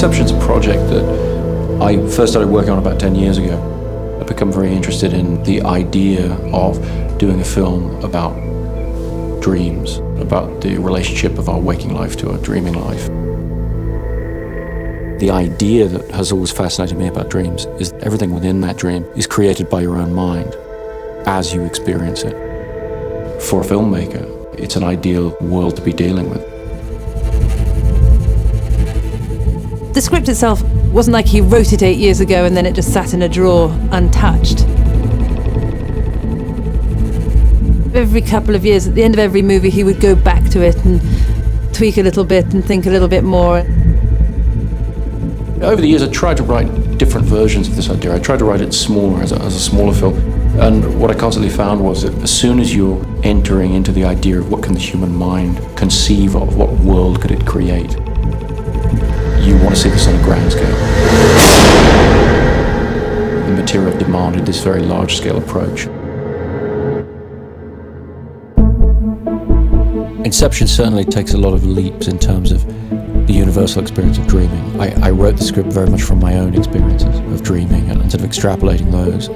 Inception's a project that I first started working on about 10 years ago. I've become very interested in the idea of doing a film about dreams, about the relationship of our waking life to our dreaming life. The idea that has always fascinated me about dreams is that everything within that dream is created by your own mind as you experience it. For a filmmaker, it's an ideal world to be dealing with. The script itself wasn't like he wrote it 8 years ago and then it just sat in a drawer untouched. Every couple of years, at the end of every movie, he would go back to it and tweak a little bit and think a little bit more. Over the years, I tried to write different versions of this idea. I tried to write it smaller, as a smaller film. And what I constantly found was that as soon as you're entering into the idea of what can the human mind conceive of, what world could it create, you want to see this on a grand scale. The material demanded this very large-scale approach. Inception certainly takes a lot of leaps in terms of the universal experience of dreaming. I wrote the script very much from my own experiences of dreaming and sort of extrapolating those.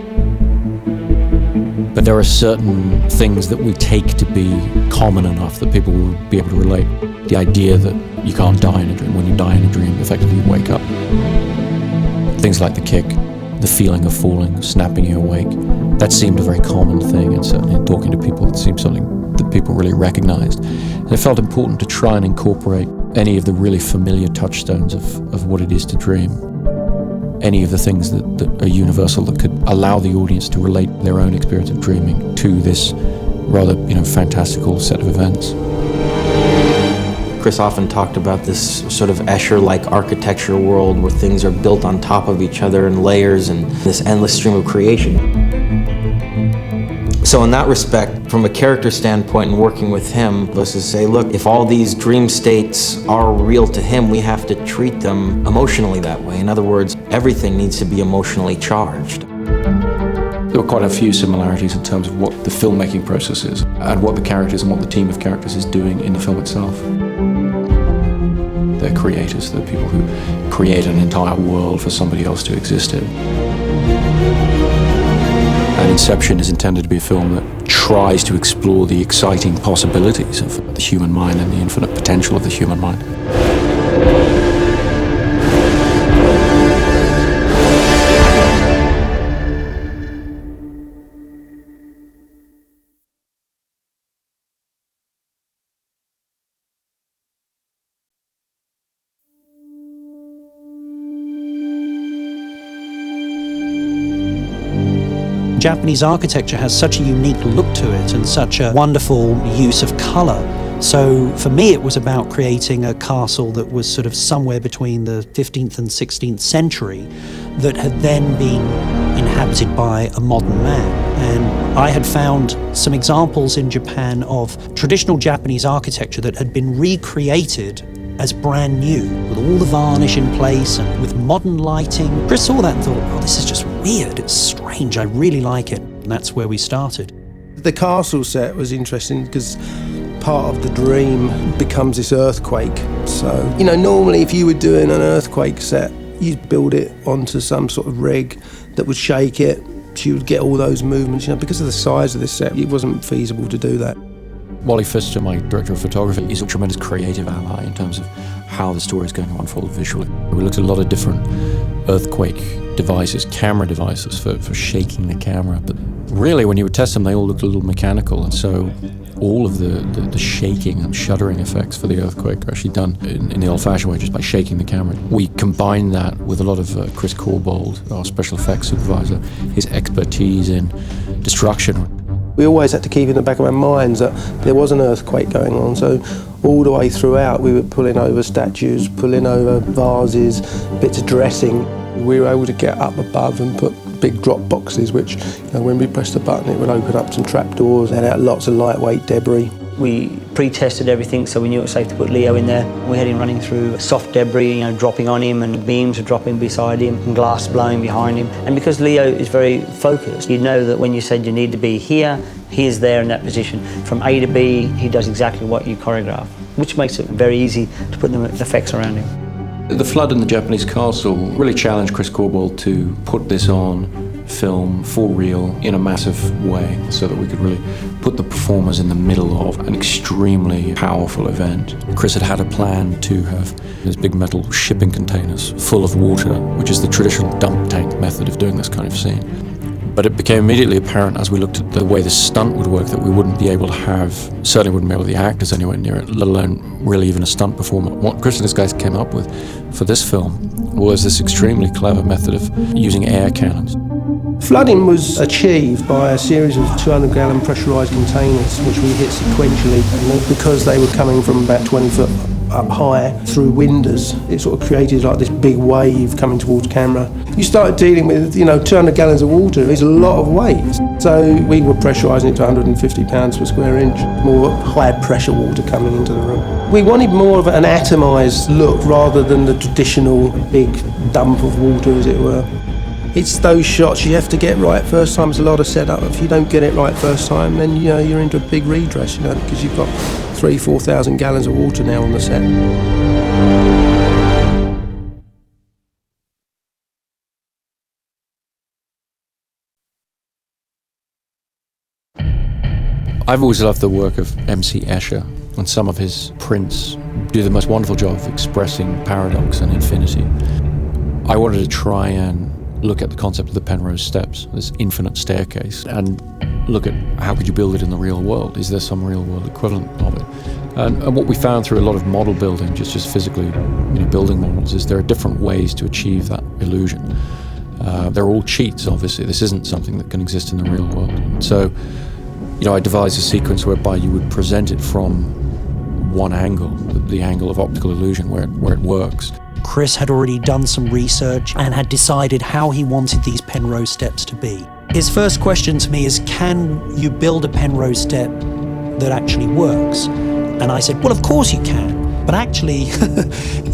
But there are certain things that we take to be common enough that people will be able to relate. The idea that you can't die in a dream. When you die in a dream, effectively you wake up. Things like the kick, the feeling of falling, snapping you awake. That seemed a very common thing, and certainly in talking to people, it seemed something that people really recognized. And it felt important to try and incorporate any of the really familiar touchstones of what it is to dream. Any of the things that are universal that could allow the audience to relate their own experience of dreaming to this rather, fantastical set of events. Chris often talked about this sort of Escher-like architecture world where things are built on top of each other in layers and this endless stream of creation. So in that respect, from a character standpoint and working with him, was to say, look, if all these dream states are real to him, we have to treat them emotionally that way. In other words, everything needs to be emotionally charged. There were quite a few similarities in terms of what the filmmaking process is and what the characters and what the team of characters is doing in the film itself. They're creators, they're people who create an entire world for somebody else to exist in. And Inception is intended to be a film that tries to explore the exciting possibilities of the human mind and the infinite potential of the human mind. Japanese architecture has such a unique look to it and such a wonderful use of colour. So for me it was about creating a castle that was sort of somewhere between the 15th and 16th century that had then been inhabited by a modern man. And I had found some examples in Japan of traditional Japanese architecture that had been recreated as brand new, with all the varnish in place and with modern lighting. Chris saw that and thought, oh, this is just weird, it's strange, I really like it. And that's where we started. The castle set was interesting because part of the dream becomes this earthquake. So, normally if you were doing an earthquake set, you'd build it onto some sort of rig that would shake it, so you would get all those movements. Because of the size of this set, it wasn't feasible to do that. Wally Pfister, my director of photography, is a tremendous creative ally in terms of how the story is going to unfold visually. We looked at a lot of different earthquake devices, camera devices for shaking the camera, but really when you would test them they all looked a little mechanical, and so all of the shaking and shuddering effects for the earthquake are actually done in the old-fashioned way, just by shaking the camera. We combined that with a lot of Chris Corbold, our special effects supervisor, his expertise in destruction. We always had to keep in the back of our minds that there was an earthquake going on, so all the way throughout we were pulling over statues, pulling over vases, bits of dressing. We were able to get up above and put big drop boxes, which when we pressed the button it would open up some trapdoors and out lots of lightweight debris. We pre-tested everything, so we knew it was safe to put Leo in there. We had him running through soft debris, dropping on him, and beams were dropping beside him, and glass blowing behind him. And because Leo is very focused, you know that when you said you need to be here, he is there in that position. From A to B, he does exactly what you choreograph, which makes it very easy to put the effects around him. The flood in the Japanese castle really challenged Chris Corbould to put this on film for real in a massive way so that we could really put the performers in the middle of an extremely powerful event. Chris had a plan to have these big metal shipping containers full of water, which is the traditional dump tank method of doing this kind of scene. But it became immediately apparent as we looked at the way the stunt would work that we wouldn't be able to have, certainly wouldn't be able to the actors anywhere near it, let alone really even a stunt performer. What Chris and his guys came up with for this film was this extremely clever method of using air cannons. Flooding was achieved by a series of 200-gallon pressurised containers, which we hit sequentially, and because they were coming from about 20 foot up high through windows, it sort of created like this big wave coming towards camera. You started dealing with, 200 gallons of water is a lot of weight. So we were pressurising it to 150 pounds per square inch, more high pressure water coming into the room. We wanted more of an atomised look rather than the traditional big dump of water, as it were. It's those shots you have to get right first time. It's a lot of setup. If you don't get it right first time, then you're into a big redress, because you've got 3,000-4,000 gallons of water now on the set. I've always loved the work of M.C. Escher, and some of his prints do the most wonderful job of expressing paradox and infinity. I wanted to try and look at the concept of the Penrose steps, this infinite staircase, and look at how could you build it in the real world? Is there some real world equivalent of it? And what we found through a lot of model building, just physically building models, is there are different ways to achieve that illusion. They're all cheats, obviously. This isn't something that can exist in the real world. And so, I devised a sequence whereby you would present it from one angle, the angle of optical illusion, where it works. Chris had already done some research and had decided how he wanted these Penrose steps to be. His first question to me is, can you build a Penrose step that actually works? And I said, well, of course you can. But actually,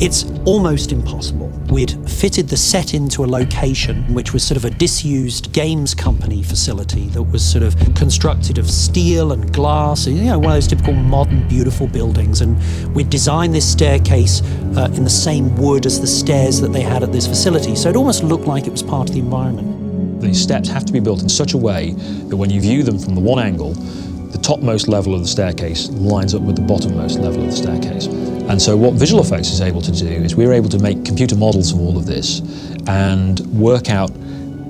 it's almost impossible. We'd fitted the set into a location which was sort of a disused games company facility that was sort of constructed of steel and glass, one of those typical modern, beautiful buildings. And we'd designed this staircase in the same wood as the stairs that they had at this facility. So it almost looked like it was part of the environment. These steps have to be built in such a way that when you view them from the one angle, the topmost level of the staircase lines up with the bottommost level of the staircase. And so what visual effects is able to do is we're able to make computer models of all of this and work out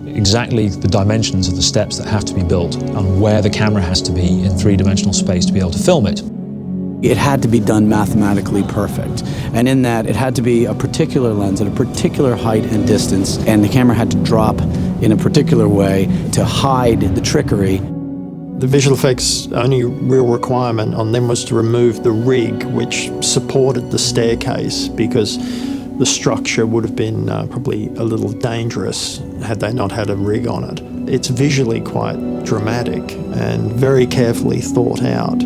exactly the dimensions of the steps that have to be built and where the camera has to be in three-dimensional space to be able to film it. It had to be done mathematically perfect. And in that, it had to be a particular lens at a particular height and distance, and the camera had to drop in a particular way to hide the trickery. The visual effects only real requirement on them was to remove the rig which supported the staircase, because the structure would have been probably a little dangerous had they not had a rig on it. It's visually quite dramatic and very carefully thought out.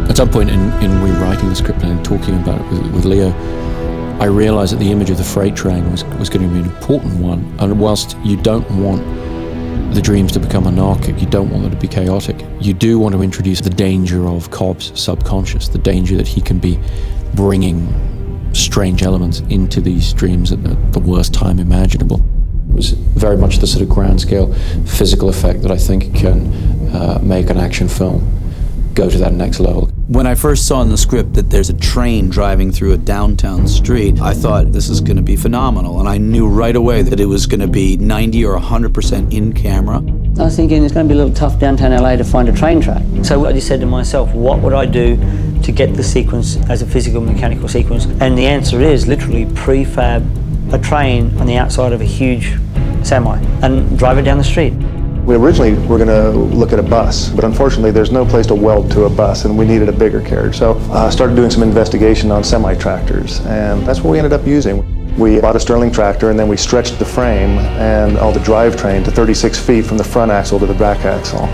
At some point in rewriting the script and talking about it with Leo, I realised that the image of the freight train was going to be an important one. And whilst you don't want the dreams to become anarchic, you don't want them to be chaotic, you do want to introduce the danger of Cobb's subconscious, the danger that he can be bringing strange elements into these dreams at the worst time imaginable. It was very much the sort of grand scale physical effect that I think can make an action film go to that next level. When I first saw in the script that there's a train driving through a downtown street, I thought this is going to be phenomenal, and I knew right away that it was going to be 90 or 100% in camera. I was thinking it's going to be a little tough downtown LA to find a train track. So I just said to myself, what would I do to get the sequence as a physical mechanical sequence? And the answer is literally prefab a train on the outside of a huge semi and drive it down the street. We originally were going to look at a bus, but unfortunately there's no place to weld to a bus and we needed a bigger carriage. So I started doing some investigation on semi-tractors, and that's what we ended up using. We bought a Stirling tractor and then we stretched the frame and all the drivetrain to 36 feet from the front axle to the back axle.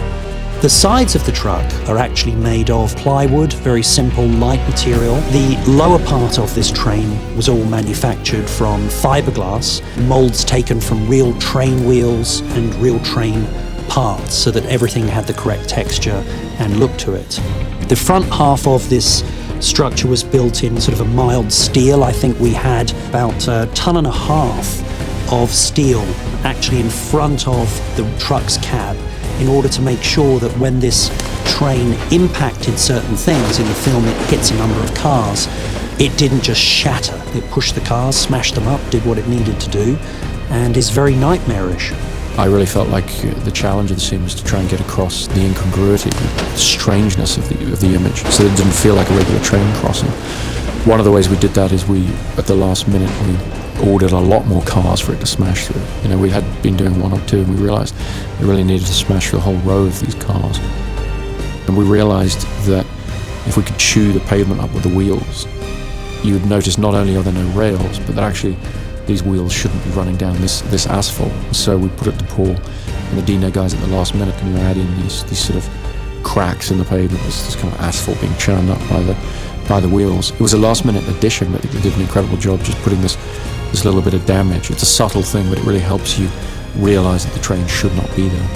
The sides of the truck are actually made of plywood, very simple, light material. The lower part of this train was all manufactured from fiberglass, molds taken from real train wheels and real train parts so that everything had the correct texture and look to it. The front half of this structure was built in sort of a mild steel. I think we had about 1.5 tons of steel actually in front of the truck's cab, in order to make sure that when this train impacted certain things in the film, it hits a number of cars, it didn't just shatter. It pushed the cars, smashed them up, did what it needed to do, and is very nightmarish. I really felt like the challenge of the scene was to try and get across the incongruity, the strangeness of the image, so that it didn't feel like a regular train crossing. One of the ways we did that is at the last minute, we ordered a lot more cars for it to smash through. You know, we had been doing 1 or 2, and we realized we really needed to smash through a whole row of these cars. And we realized that if we could chew the pavement up with the wheels, you would notice not only are there no rails, but that actually these wheels shouldn't be running down this asphalt. So we put it to Paul and the Dino guys at the last minute, and we add in these sort of cracks in the pavement, this kind of asphalt being churned up by the wheels. It was a last minute addition, but they did an incredible job just putting this little bit of damage. It's a subtle thing, but it really helps you realize that the train should not be there.